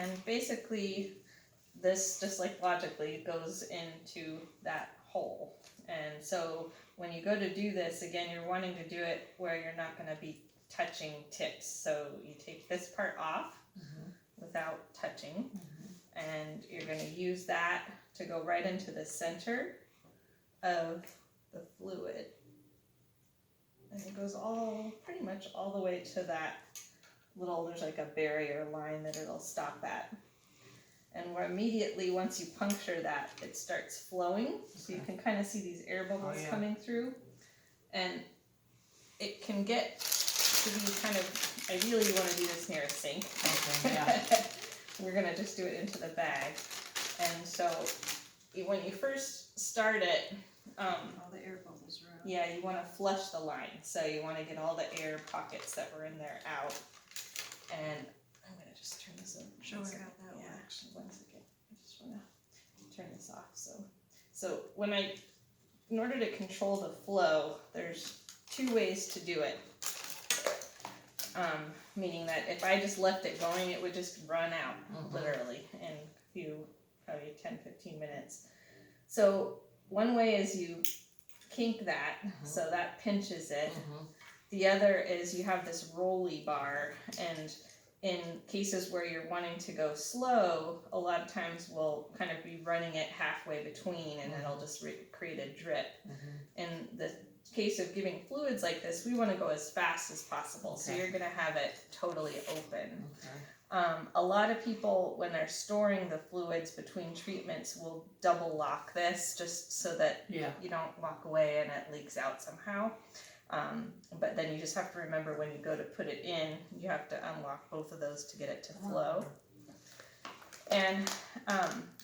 And basically, this just like logically goes into that hole. And so when you go to do this, again, you're wanting to do it where you're not going to be touching tips. So you take this part off without touching, and you're going to use that to go right into the center of the fluid. And it goes pretty much all the way to that there's like a barrier line that it'll stop at. And where immediately, once you puncture that, it starts flowing. So you can kind of see these air bubbles coming through. And it can get to be kind of, ideally you want to do this near a sink. Okay, yeah. We're going to just do it into the bag. And so when you first start it, all the air bubbles are out. yeah, you want to flush the line. So you want to get all the air pockets that were in there out. And I'm going to just turn this over. Show her how that Yeah, works. 1 second. I just want to turn this off. So in order to control the flow, there's 2 ways to do it. Meaning that if I just left it going, it would just run out, literally, in a few, probably 10-15 minutes. So one way is you kink that, so that pinches it. The other is you have this rolly bar, and in cases where you're wanting to go slow, a lot of times we'll kind of be running it halfway between, and it'll just create a drip. In the case of giving fluids like this, we want to go as fast as possible, so you're going to have it totally open. A lot of people, when they're storing the fluids between treatments, will double lock this just so that you don't walk away and it leaks out somehow. But then you just have to remember when you go to put it in, you have to unlock both of those to get it to flow. And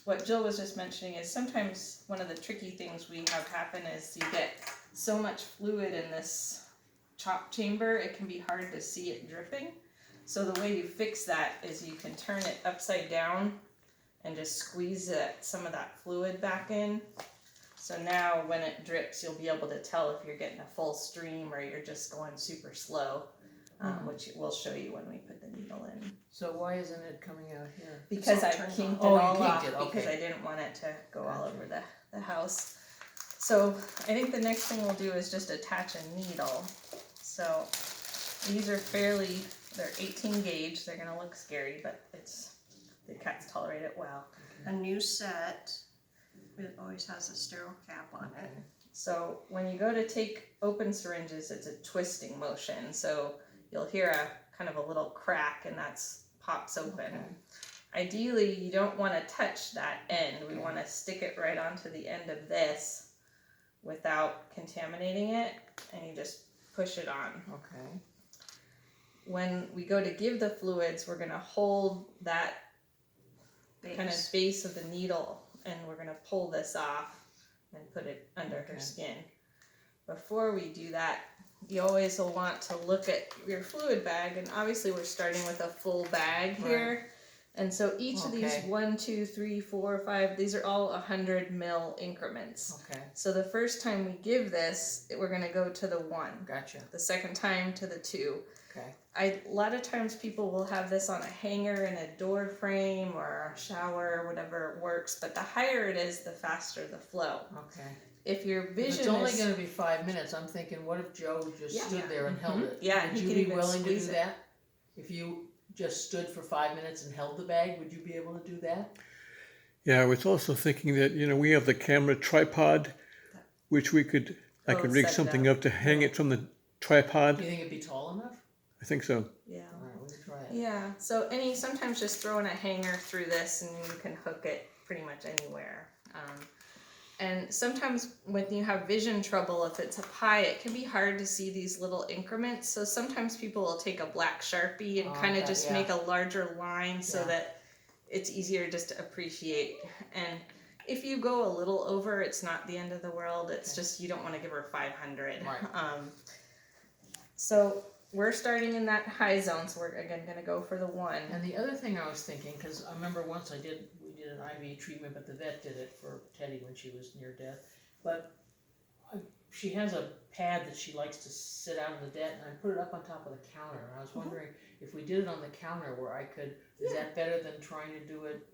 what Jill was just mentioning is sometimes one of the tricky things we have happen is you get so much fluid in this chop chamber, it can be hard to see it dripping. So the way you fix that is you can turn it upside down and just squeeze some of that fluid back in. So now when it drips, you'll be able to tell if you're getting a full stream or you're just going super slow, which we'll show you when we put the needle in. So why isn't it coming out here? Because I kinked it you all kinked off it, okay. because I didn't want it to go all over the house. So I think the next thing we'll do is just attach a needle. So these are they're 18 gauge. They're gonna look scary, but the cats tolerate it well. A new set, it always has a sterile cap on it. So when you go to take open syringes, it's a twisting motion. So you'll hear a kind of a little crack, and that's pops open. Ideally, you don't want to touch that end. We want to stick it right onto the end of this without contaminating it, and you just push it on. When we go to give the fluids, we're going to hold that kind of base of the needle, and we're going to pull this off and put it under her skin. Before we do that, you always will want to look at your fluid bag, and obviously we're starting with a full bag here. And so each of these 1, 2, 3, 4, 5, these are all 100 ml increments. So the first time we give this, we're going to go to the 1. The second time to the 2. A lot of times people will have this on a hanger in a door frame or a shower, whatever works, but the higher it is, the faster the flow. If your vision it's only going to be 5 minutes, I'm thinking, what if Joe just stood there and held it? Yeah, would you be willing to do that? If you just stood for 5 minutes and held the bag, would you be able to do that? Yeah, I was also thinking that, we have the camera tripod, which I could rig something up to hang it from the tripod. Do you think it'd be tall enough? I think so. Yeah. All right, we'll try it. Yeah, so sometimes just throwing a hanger through this and you can hook it pretty much anywhere. And sometimes when you have vision trouble, if it's up high, it can be hard to see these little increments. So sometimes people will take a black Sharpie and kind of just make a larger line so that it's easier just to appreciate. And if you go a little over, it's not the end of the world. It's just you don't want to give her 500. So we're starting in that high zone, so we're again going to go for the 1. And the other thing I was thinking, because I remember once we did an IV treatment, but the vet did it for Teddy when she was near death. But she has a pad that she likes to sit out in the deck, and I put it up on top of the counter, and I was wondering if we did it on the counter where I could, is that better than trying to do it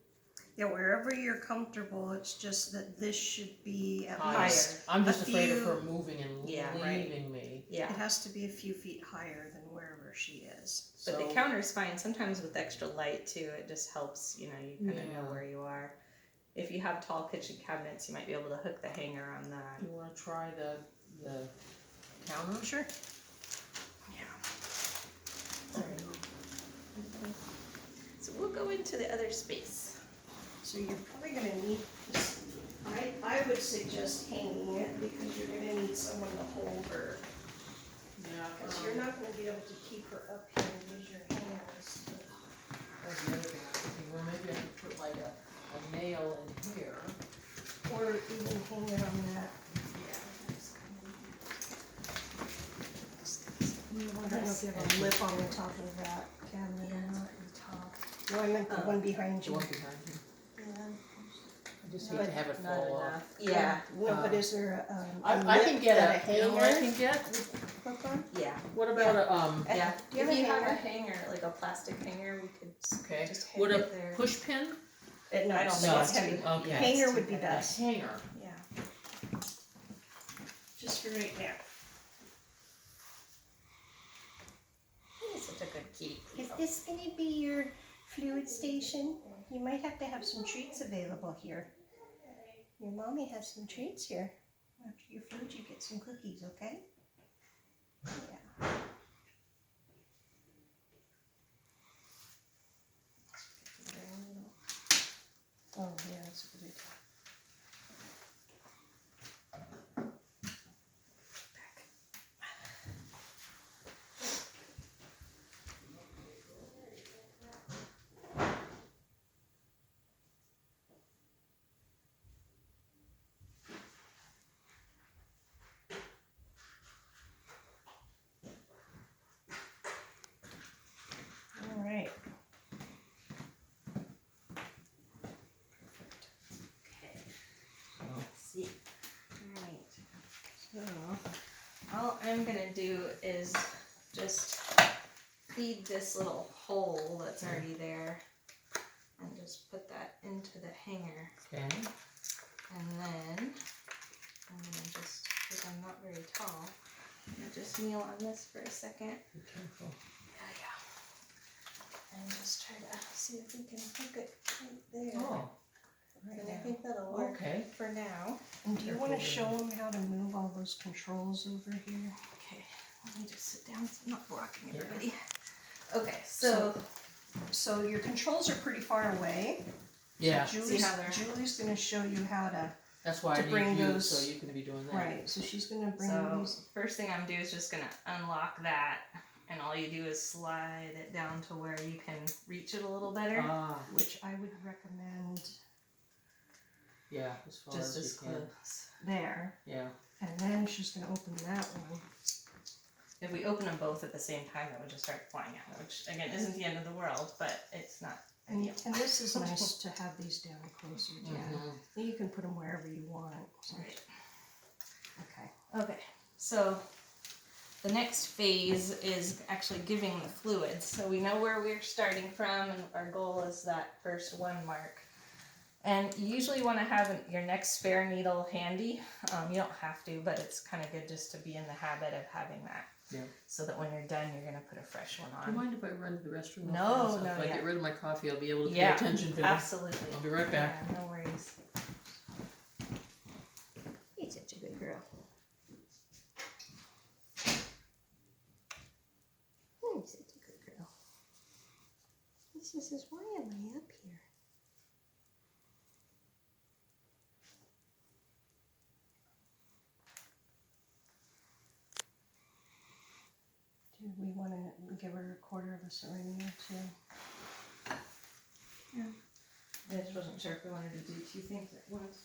Yeah, wherever you're comfortable, it's just that this should be at higher? least, I'm just a afraid of few- her moving and Yeah, right. leaving me. Yeah. it has to be a few feet higher than wherever she is. But So, the counter's fine. Sometimes with extra light too, it just helps. You know, you kind of Yeah. know where you are. If you have tall kitchen cabinets, you might be able to hook the hanger on that. you wanna try the counter? Sure. So we'll go into the other space. So you're probably gonna need, I would suggest hanging it because you're gonna need someone to hold her. Yeah. Cause you're not gonna be able to keep her up here and use your hands. That's the other thing, I was thinking, well, maybe I could put like a nail in here. Or even hang it on that. I don't know if you have a lip on the top of that cabinet or not. No, I meant the one behind The you. one behind you. Yeah. I just hate to have it fall off. Yeah. No, but is there a I lip can get that a, you know what I hanger can get? hook on? Yeah. What about a, Yeah. Do you If have a you have a hanger? hanger, like a plastic hanger, we could okay, just hang would a it there. push pin? No, I don't it's think No. it's heavy. too. Okay. Yeah, Hanger it's too would be heavy. A best. hanger. Yeah. Just for right now. He's such a good kitty. Is this gonna be your fluid station? You might have to have some treats available here. Your mommy has some treats here. After your food, you get some cookies, okay? Yeah. Oh, yeah, that's a good idea. All right. Let's see. Alright. So, all I'm gonna do is just feed this little hole that's already there and just put that into the hanger. Okay. And then I'm gonna just, because I'm not very tall, I'm gonna just kneel on this for a second. Be careful. Yeah. And just try to see if we can hook it right there. Oh, And I think that'll work okay. for now. And do you want to show them how to move all those controls over here? Okay, let me just sit down so I'm not blocking Yeah. everybody. Okay, so So your controls are pretty far away. Yeah, So See how they're- Julie's going to show you how to. that's why To I bring need you, those- so you can be doing that. Right. So she's going to bring So these. first thing I'm doing is just gonna unlock that, and all you do is slide it down to where you can reach it a little better. Ah, Which I would recommend yeah, as far Just as as you can. close. there. Yeah. And then she's going to open that one. If we open them both at the same time, it would just start flying out, which again isn't the end of the world, but it's not And, ideal. and this is nice to have these down closer to you. Mhm. You can put them wherever you want. So- Right. Okay. Okay, so the next phase is actually giving the fluids. So we know where we're starting from, and our goal is that first 1 mark. And you usually want to have your next spare needle handy. You don't have to, but it's kind of good just to be in the habit of having that. Yeah. So that when you're done, you're going to put a fresh one Do you on. mind if I run to the restroom? No, real fast? no, If I yeah. get rid of my coffee, I'll be able to pay Yeah, attention to it. Absolutely. I'll be right back. Yeah, no worries. You're such a good girl. You're such a good girl. He says, why am I up here? Do we want to give her a quarter of a syringe too? I just wasn't sure if we wanted to do 2 things at once.